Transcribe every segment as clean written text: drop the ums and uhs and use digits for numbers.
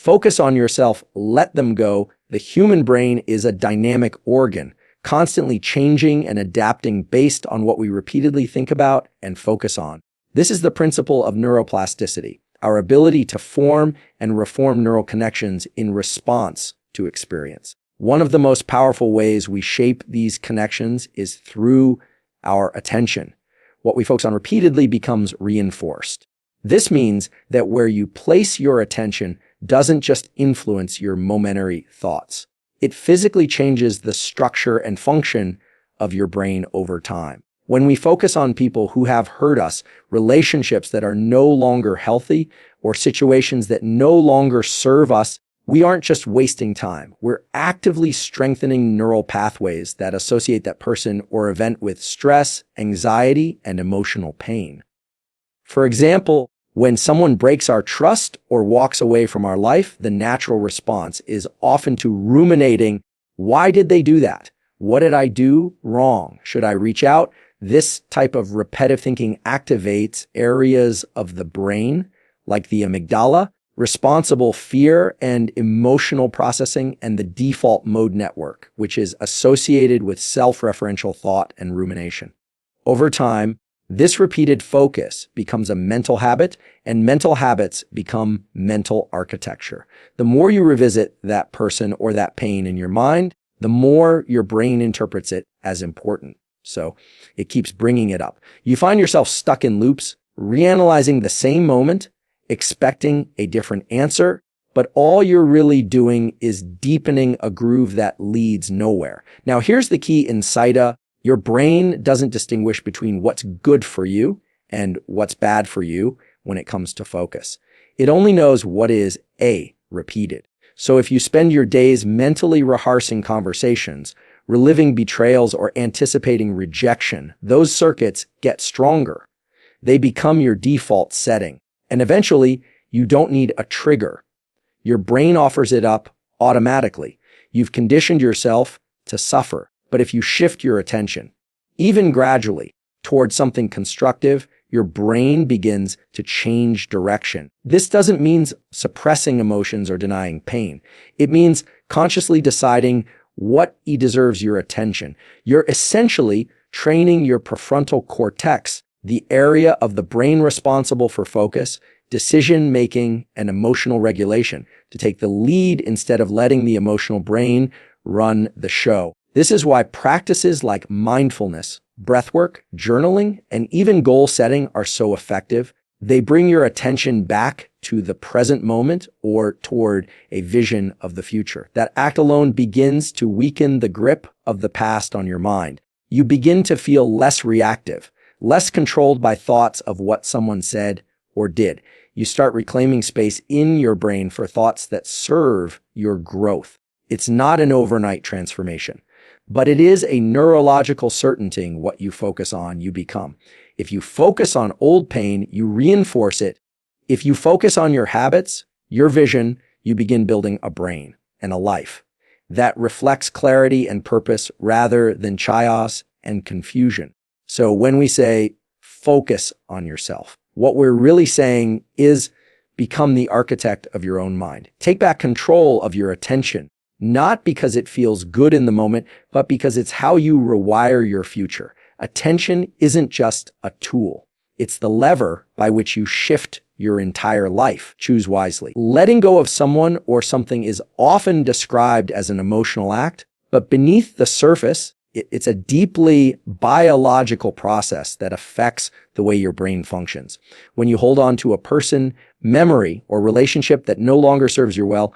Focus on yourself, let them go. The human brain is a dynamic organ, constantly changing and adapting based on what we repeatedly think about and focus on. This is the principle of neuroplasticity, our ability to form and reform neural connections in response to experience. One of the most powerful ways we shape these connections is through our attention. What we focus on repeatedly becomes reinforced. This means that where you place your attention doesn't just influence your momentary thoughts. It physically changes the structure and function of your brain over time. When we focus on people who have hurt us, relationships that are no longer healthy, or situations that no longer serve us, we aren't just wasting time. We're actively strengthening neural pathways that associate that person or event with stress, anxiety, and emotional pain. For example, when someone breaks our trust or walks away from our life, the natural response is often to ruminating, why did they do that? What did I do wrong? Should I reach out? This type of repetitive thinking activates areas of the brain, like the amygdala, responsible fear and emotional processing, and the default mode network, which is associated with self-referential thought and rumination. Over time, this repeated focus becomes a mental habit, and mental habits become mental architecture. The more you revisit that person or that pain in your mind, the more your brain interprets it as important. So it keeps bringing it up. You find yourself stuck in loops, reanalyzing the same moment, expecting a different answer, but all you're really doing is deepening a groove that leads nowhere. Now, here's the key insight. Your brain doesn't distinguish between what's good for you and what's bad for you when it comes to focus. It only knows what is repeated. So if you spend your days mentally rehearsing conversations, reliving betrayals, or anticipating rejection, those circuits get stronger. They become your default setting. And eventually, you don't need a trigger. Your brain offers it up automatically. You've conditioned yourself to suffer. But if you shift your attention, even gradually, towards something constructive, your brain begins to change direction. This doesn't mean suppressing emotions or denying pain. It means consciously deciding what deserves your attention. You're essentially training your prefrontal cortex, the area of the brain responsible for focus, decision-making, and emotional regulation, to take the lead instead of letting the emotional brain run the show. This is why practices like mindfulness, breathwork, journaling, and even goal setting are so effective. They bring your attention back to the present moment or toward a vision of the future. That act alone begins to weaken the grip of the past on your mind. You begin to feel less reactive, less controlled by thoughts of what someone said or did. You start reclaiming space in your brain for thoughts that serve your growth. It's not an overnight transformation, but it is a neurological certainty. What you focus on, you become. If you focus on old pain, you reinforce it. If you focus on your habits, your vision, you begin building a brain and a life that reflects clarity and purpose rather than chaos and confusion. So when we say focus on yourself, what we're really saying is become the architect of your own mind. Take back control of your attention. Not because it feels good in the moment, but because it's how you rewire your future. Attention isn't just a tool. It's the lever by which you shift your entire life. Choose wisely. Letting go of someone or something is often described as an emotional act, but beneath the surface, it's a deeply biological process that affects the way your brain functions. When you hold on to a person, memory, or relationship that no longer serves you well,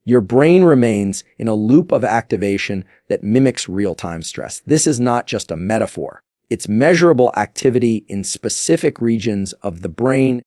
your brain remains in a loop of activation that mimics real-time stress. This is not just a metaphor. It's measurable activity in specific regions of the brain,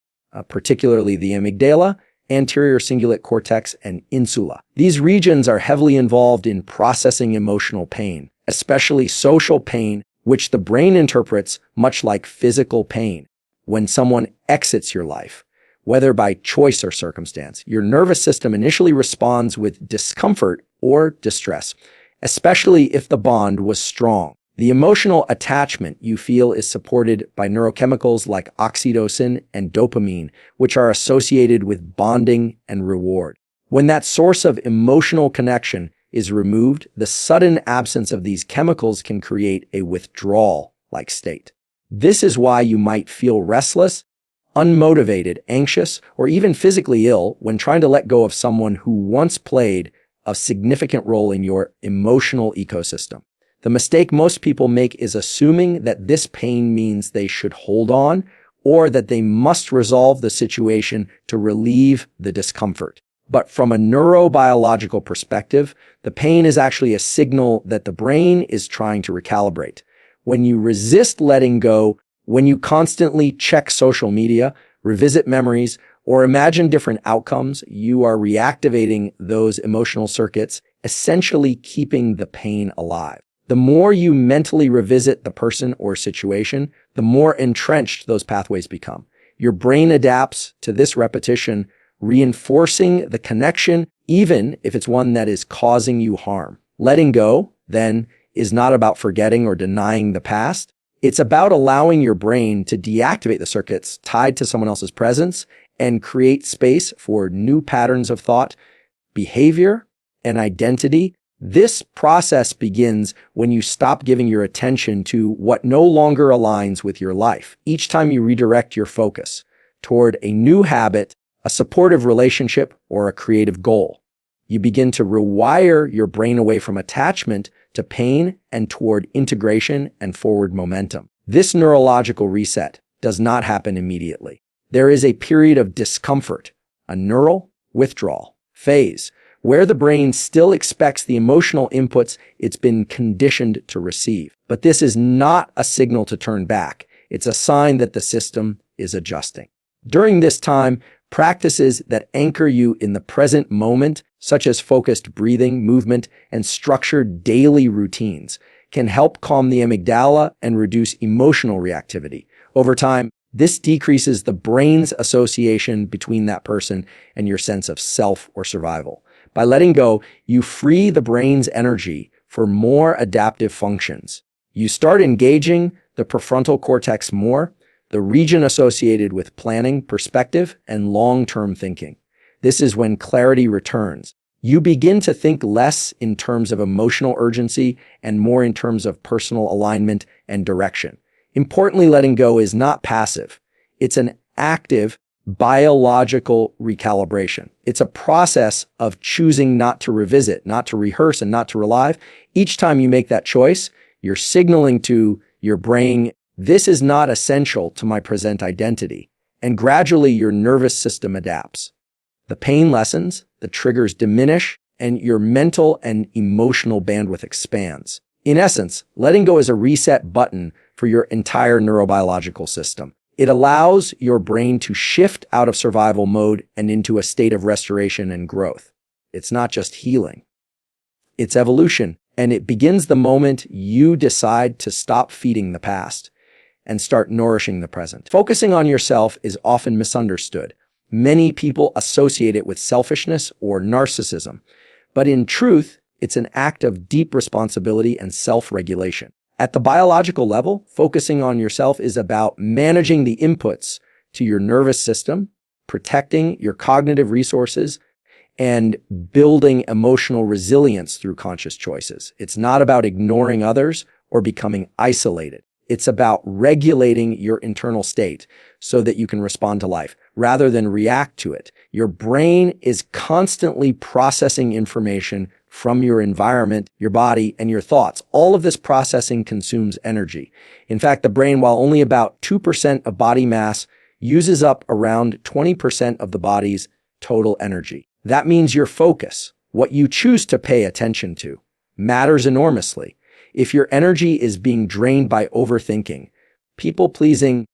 particularly the amygdala, anterior cingulate cortex, and insula. These regions are heavily involved in processing emotional pain, especially social pain, which the brain interprets much like physical pain. When someone exits your life, whether by choice or circumstance, your nervous system initially responds with discomfort or distress, especially if the bond was strong. The emotional attachment you feel is supported by neurochemicals like oxytocin and dopamine, which are associated with bonding and reward. When that source of emotional connection is removed, the sudden absence of these chemicals can create a withdrawal-like state. This is why you might feel restless, unmotivated, anxious, or even physically ill when trying to let go of someone who once played a significant role in your emotional ecosystem. The mistake most people make is assuming that this pain means they should hold on or that they must resolve the situation to relieve the discomfort. But from a neurobiological perspective, the pain is actually a signal that the brain is trying to recalibrate. When you resist letting go, when you constantly check social media, revisit memories, or imagine different outcomes, you are reactivating those emotional circuits, essentially keeping the pain alive. The more you mentally revisit the person or situation, the more entrenched those pathways become. Your brain adapts to this repetition, reinforcing the connection, even if it's one that is causing you harm. Letting go, then, is not about forgetting or denying the past. It's about allowing your brain to deactivate the circuits tied to someone else's presence and create space for new patterns of thought, behavior, and identity. This process begins when you stop giving your attention to what no longer aligns with your life. Each time you redirect your focus toward a new habit, a supportive relationship, or a creative goal, you begin to rewire your brain away from attachment to pain and toward integration and forward momentum. This neurological reset does not happen immediately. There is a period of discomfort, a neural withdrawal phase, where the brain still expects the emotional inputs it's been conditioned to receive. But this is not a signal to turn back. It's a sign that the system is adjusting. During this time, practices that anchor you in the present moment, such as focused breathing, movement, and structured daily routines, can help calm the amygdala and reduce emotional reactivity. Over time, this decreases the brain's association between that person and your sense of self or survival. By letting go, you free the brain's energy for more adaptive functions. You start engaging the prefrontal cortex more, the region associated with planning, perspective, and long-term thinking. This is when clarity returns. You begin to think less in terms of emotional urgency and more in terms of personal alignment and direction. Importantly, letting go is not passive. It's an active, biological recalibration. It's a process of choosing not to revisit, not to rehearse, and not to relive. Each time you make that choice, you're signaling to your brain, this is not essential to my present identity. And gradually your nervous system adapts. The pain lessens, the triggers diminish, and your mental and emotional bandwidth expands. In essence, letting go is a reset button for your entire neurobiological system. It allows your brain to shift out of survival mode and into a state of restoration and growth. It's not just healing. It's evolution, and it begins the moment you decide to stop feeding the past and start nourishing the present. Focusing on yourself is often misunderstood. Many people associate it with selfishness or narcissism, but in truth, it's an act of deep responsibility and self-regulation. At the biological level, focusing on yourself is about managing the inputs to your nervous system, protecting your cognitive resources, and building emotional resilience through conscious choices. It's not about ignoring others or becoming isolated. It's about regulating your internal state so that you can respond to life rather than react to it. Your brain is constantly processing information from your environment, your body, and your thoughts. All of this processing consumes energy. In fact, the brain, while only about 2% of body mass, uses up around 20% of the body's total energy. That means your focus, what you choose to pay attention to, matters enormously. If your energy is being drained by overthinking, people-pleasing,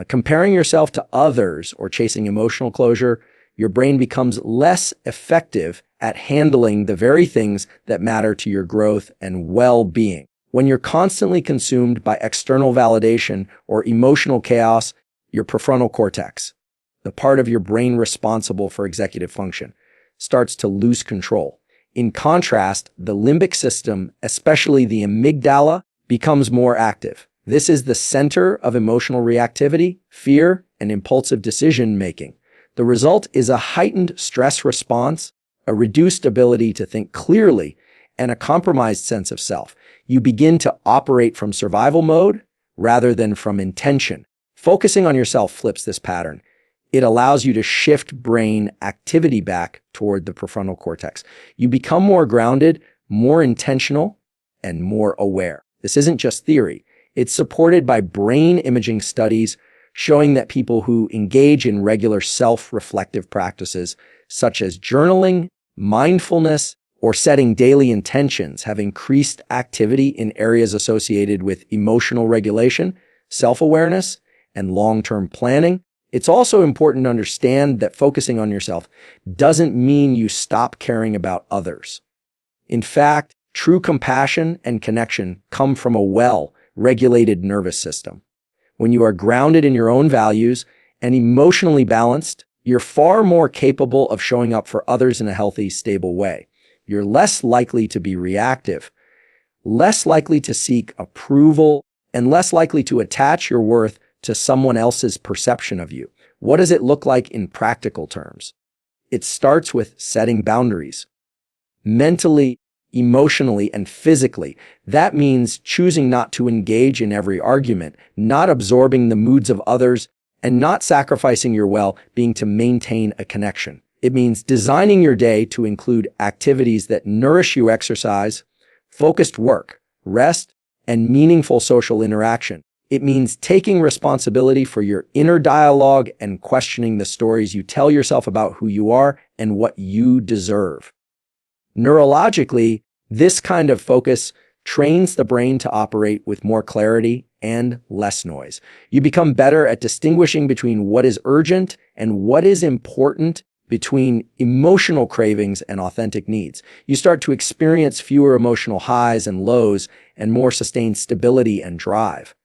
comparing yourself to others, or chasing emotional closure, your brain becomes less effective at handling the very things that matter to your growth and well-being. When you're constantly consumed by external validation or emotional chaos, your prefrontal cortex, the part of your brain responsible for executive function, starts to lose control. In contrast, the limbic system, especially the amygdala, becomes more active. This is the center of emotional reactivity, fear, and impulsive decision-making. The result is a heightened stress response, a reduced ability to think clearly, and a compromised sense of self. You begin to operate from survival mode rather than from intention. Focusing on yourself flips this pattern. It allows you to shift brain activity back toward the prefrontal cortex. You become more grounded, more intentional, and more aware. This isn't just theory. It's supported by brain imaging studies showing that people who engage in regular self-reflective practices, such as journaling, mindfulness, or setting daily intentions, have increased activity in areas associated with emotional regulation, self-awareness, and long-term planning. It's also important to understand that focusing on yourself doesn't mean you stop caring about others. In fact, true compassion and connection come from a well-regulated nervous system. When you are grounded in your own values and emotionally balanced, you're far more capable of showing up for others in a healthy, stable way. You're less likely to be reactive, less likely to seek approval, and less likely to attach your worth to someone else's perception of you. What does it look like in practical terms? It starts with setting boundaries. Mentally, emotionally, and physically. That means choosing not to engage in every argument, not absorbing the moods of others, and not sacrificing your well-being to maintain a connection. It means designing your day to include activities that nourish you: exercise, focused work, rest, and meaningful social interaction. It means taking responsibility for your inner dialogue and questioning the stories you tell yourself about who you are and what you deserve. Neurologically, this kind of focus trains the brain to operate with more clarity and less noise. You become better at distinguishing between what is urgent and what is important, between emotional cravings and authentic needs. You start to experience fewer emotional highs and lows and more sustained stability and drive.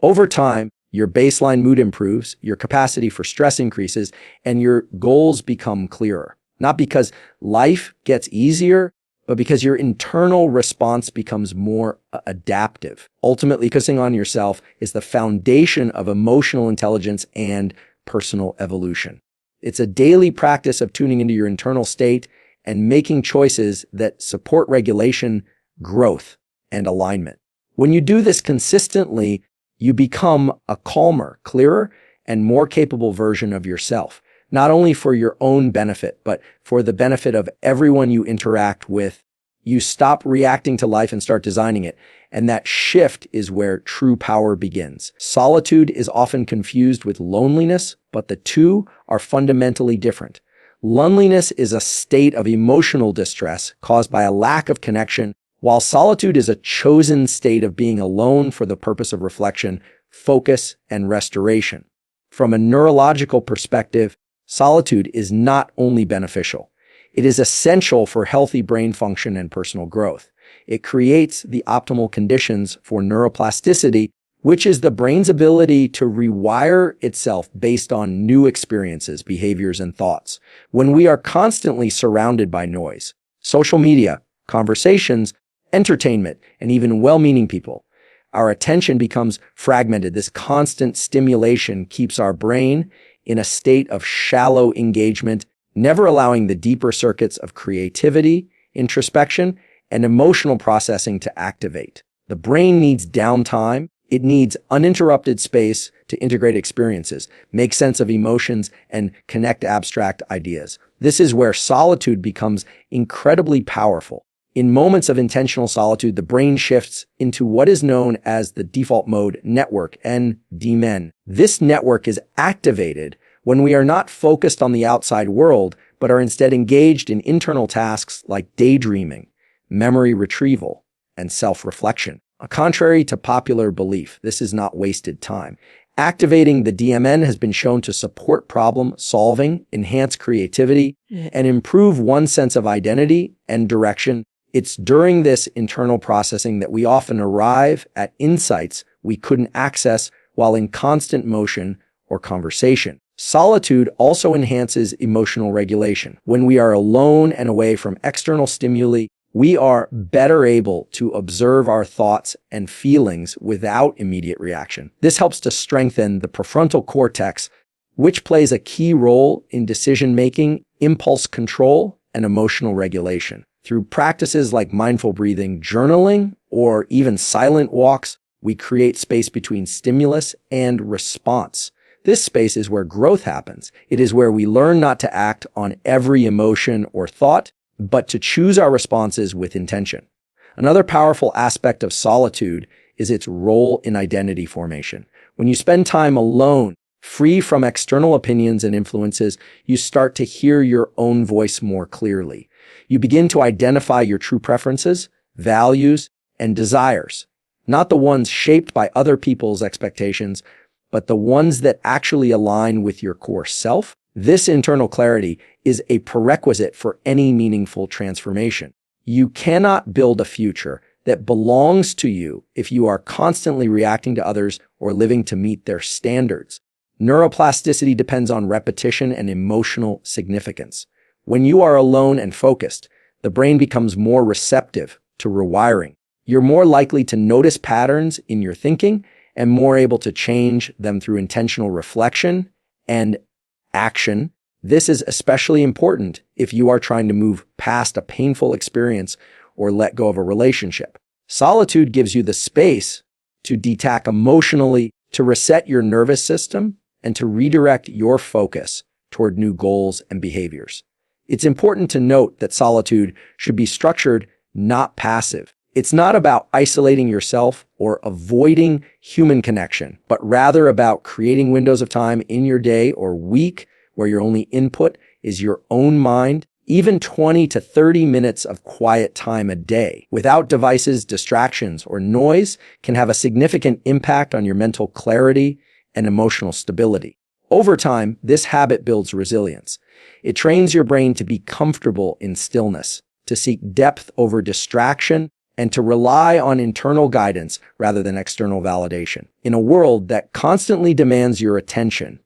Over time, your baseline mood improves, your capacity for stress increases, and your goals become clearer. Not because life gets easier, but because your internal response becomes more adaptive. Ultimately, focusing on yourself is the foundation of emotional intelligence and personal evolution. It's a daily practice of tuning into your internal state and making choices that support regulation, growth, and alignment. When you do this consistently, you become a calmer, clearer, and more capable version of yourself, not only for your own benefit, but for the benefit of everyone you interact with. You stop reacting to life and start designing it, and that shift is where true power begins. Solitude is often confused with loneliness, but the two are fundamentally different. Loneliness is a state of emotional distress caused by a lack of connection, while solitude is a chosen state of being alone for the purpose of reflection, focus, and restoration. From a neurological perspective, solitude is not only beneficial, it is essential for healthy brain function and personal growth. It creates the optimal conditions for neuroplasticity, which is the brain's ability to rewire itself based on new experiences, behaviors, and thoughts. When we are constantly surrounded by noise, social media, conversations, entertainment, and even well-meaning people, our attention becomes fragmented. This constant stimulation keeps our brain in a state of shallow engagement, never allowing the deeper circuits of creativity, introspection, and emotional processing to activate. The brain needs downtime. It needs uninterrupted space to integrate experiences, make sense of emotions, and connect abstract ideas. This is where solitude becomes incredibly powerful. In moments of intentional solitude, the brain shifts into what is known as the default mode network, NDMN. This network is activated when we are not focused on the outside world, but are instead engaged in internal tasks like daydreaming, memory retrieval, and self-reflection. Contrary to popular belief, this is not wasted time. Activating the DMN has been shown to support problem solving, enhance creativity, and improve one's sense of identity and direction. It's during this internal processing that we often arrive at insights we couldn't access while in constant motion or conversation. Solitude also enhances emotional regulation. When we are alone and away from external stimuli, We are better able to observe our thoughts and feelings without immediate reaction. This helps to strengthen the prefrontal cortex, which plays a key role in decision-making, impulse control, and emotional regulation. Through practices like mindful breathing, journaling, or even silent walks, we create space between stimulus and response. This space is where growth happens. It is where we learn not to act on every emotion or thought, but to choose our responses with intention. Another powerful aspect of solitude is its role in identity formation. When you spend time alone, free from external opinions and influences, you start to hear your own voice more clearly. You begin to identify your true preferences, values, and desires, not the ones shaped by other people's expectations, but the ones that actually align with your core self. This internal clarity is a prerequisite for any meaningful transformation. You cannot build a future that belongs to you if you are constantly reacting to others or living to meet their standards. Neuroplasticity depends on repetition and emotional significance. When you are alone and focused, the brain becomes more receptive to rewiring. You're more likely to notice patterns in your thinking and more able to change them through intentional reflection and action. This is especially important if you are trying to move past a painful experience or let go of a relationship. Solitude gives you the space to detach emotionally, to reset your nervous system, and to redirect your focus toward new goals and behaviors. It's important to note that solitude should be structured, not passive. It's not about isolating yourself or avoiding human connection, but rather about creating windows of time in your day or week where your only input is your own mind. Even 20 to 30 minutes of quiet time a day without devices, distractions, or noise can have a significant impact on your mental clarity and emotional stability. Over time, this habit builds resilience. It trains your brain to be comfortable in stillness, to seek depth over distraction, and to rely on internal guidance rather than external validation. In a world that constantly demands your attention,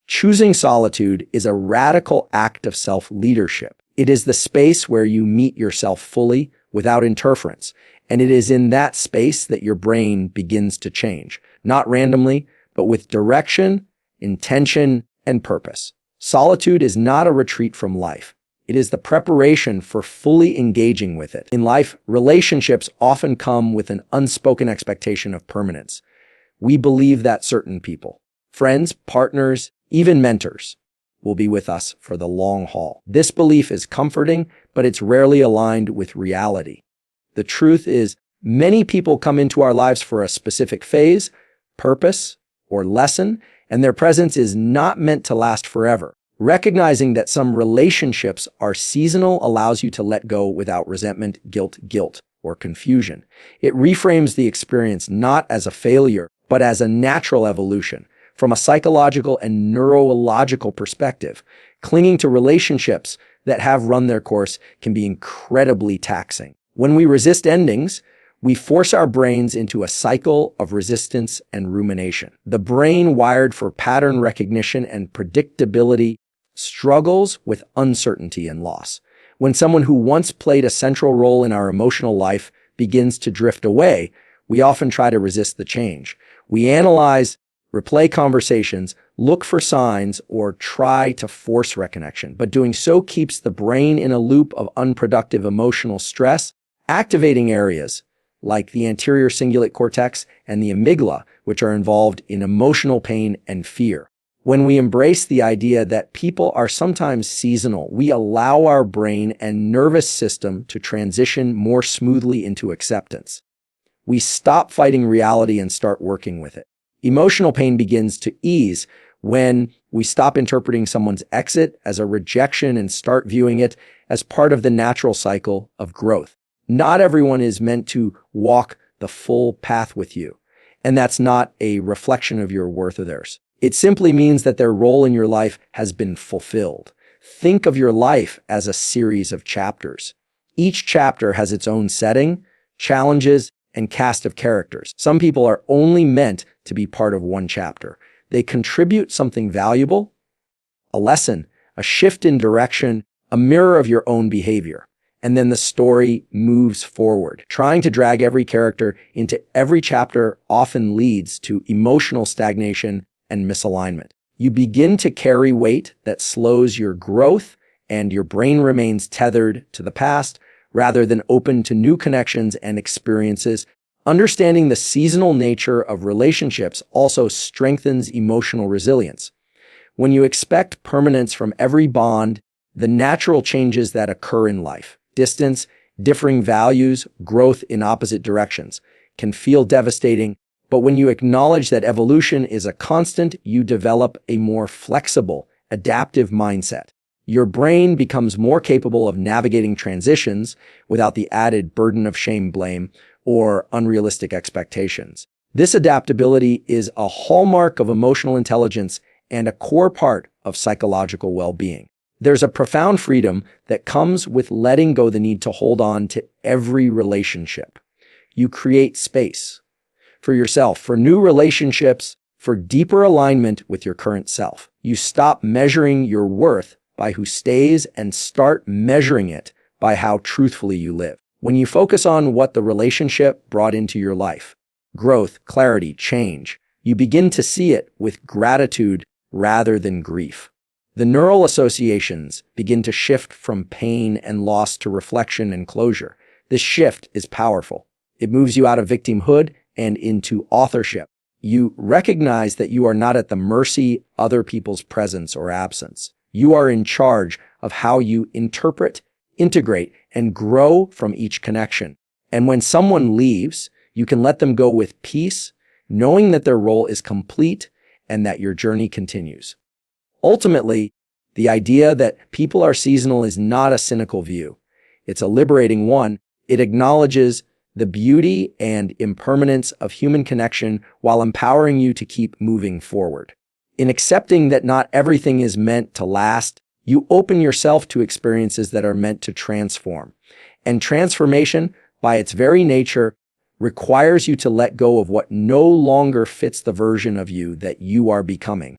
choosing solitude is a radical act of self-leadership. It is the space where you meet yourself fully without interference, and it is in that space that your brain begins to change, not randomly, but with direction, intention, and purpose. Solitude is not a retreat from life. It is the preparation for fully engaging with it. In life, relationships often come with an unspoken expectation of permanence. We believe that certain people, friends, partners, even mentors, will be with us for the long haul. This belief is comforting, but it's rarely aligned with reality. The truth is, many people come into our lives for a specific phase, purpose, or lesson, and their presence is not meant to last forever. Recognizing that some relationships are seasonal allows you to let go without resentment, guilt, or confusion. It reframes the experience not as a failure, but as a natural evolution. From a psychological and neurological perspective, clinging to relationships that have run their course can be incredibly taxing. When we resist endings, we force our brains into a cycle of resistance and rumination. The brain, wired for pattern recognition and predictability, struggles with uncertainty and loss. When someone who once played a central role in our emotional life begins to drift away, we often try to resist the change. We analyze, replay conversations, look for signs, or try to force reconnection. But doing so keeps the brain in a loop of unproductive emotional stress, activating areas like the anterior cingulate cortex and the amygdala, which are involved in emotional pain and fear. When we embrace the idea that people are sometimes seasonal, we allow our brain and nervous system to transition more smoothly into acceptance. We stop fighting reality and start working with it. Emotional pain begins to ease when we stop interpreting someone's exit as a rejection and start viewing it as part of the natural cycle of growth. Not everyone is meant to walk the full path with you, and that's not a reflection of your worth or theirs. It simply means that their role in your life has been fulfilled. Think of your life as a series of chapters. Each chapter has its own setting, challenges, and cast of characters. Some people are only meant to be part of one chapter. They contribute something valuable, a lesson, a shift in direction, a mirror of your own behavior. and then the story moves forward. Trying to drag every character into every chapter often leads to emotional stagnation and misalignment. You begin to carry weight that slows your growth, and your brain remains tethered to the past rather than open to new connections and experiences. Understanding the seasonal nature of relationships also strengthens emotional resilience. When you expect permanence from every bond, the natural changes that occur in life, distance, differing values, growth in opposite directions, can feel devastating. But when you acknowledge that evolution is a constant, you develop a more flexible, adaptive mindset. Your brain becomes more capable of navigating transitions without the added burden of shame, blame, or unrealistic expectations. This adaptability is a hallmark of emotional intelligence and a core part of psychological well-being. There's a profound freedom that comes with letting go the need to hold on to every relationship. You create space for yourself, for new relationships, for deeper alignment with your current self. You stop measuring your worth by who stays and start measuring it by how truthfully you live. When you focus on what the relationship brought into your life, growth, clarity, change, you begin to see it with gratitude rather than grief. The neural associations begin to shift from pain and loss to reflection and closure. This shift is powerful. It moves you out of victimhood and into authorship. You recognize that you are not at the mercy of other people's presence or absence. You are in charge of how you interpret, integrate, and grow from each connection. And when someone leaves, you can let them go with peace, knowing that their role is complete and that your journey continues. Ultimately, the idea that people are seasonal is not a cynical view. It's a liberating one. It acknowledges the beauty and impermanence of human connection while empowering you to keep moving forward. In accepting that not everything is meant to last, you open yourself to experiences that are meant to transform. And transformation, by its very nature, requires you to let go of what no longer fits the version of you that you are becoming.